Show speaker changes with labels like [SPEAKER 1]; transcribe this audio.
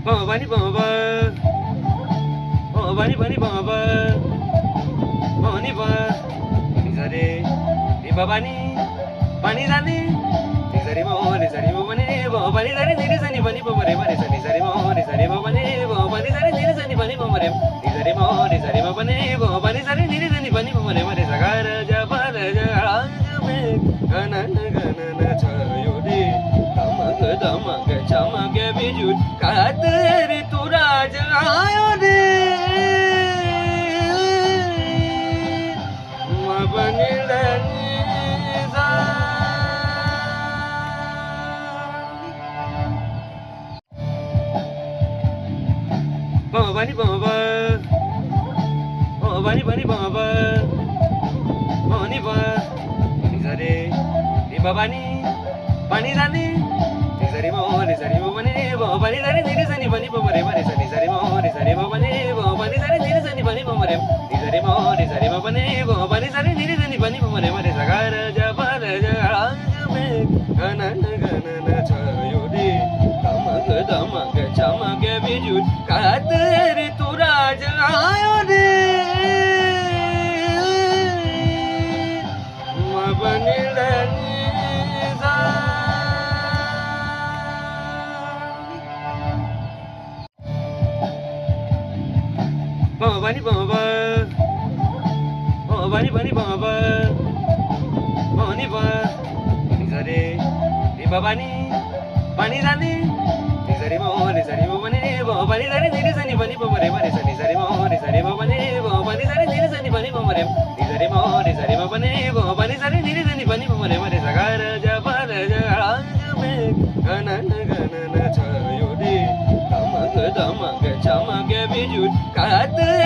[SPEAKER 1] Bani baba, bani bani baba, bani ba, nizare, ni baba ni, bani zani, nizare mo bani bani zare nizare zani bani baba re bani zani zare mo bani zare nizare zani bani baba re nizare mo bani bani zare nizare zani bani baba re bani sagara jabal jang me ganan ganan chayo de damag chamag bijut kater tu raj ayo de mabanilani za bani baba bani bani baba bani ba nizare ni baba ni bani zani nizare mo bani bani zare nizare zani bani baba re bani zani zare mo bani bani zare nizare zani bani baba re nizare mo bani zare nizare zani bani baba re bani sagara jabal jang me ganan ganan chayo de damag chamag bijut kater tu raj ayo de mabanilani za bani baba bani bani baba bani ba nizare ni baba ni bani zani nizare mo bani bani zare nizare zani bani baba re bani zani zare mo bani bani zare nizare zani bani baba re nizare mo bani zare nizare zani bani baba re bani sagara jabal jang me ganan ganan chayo de damag chamag bijut kater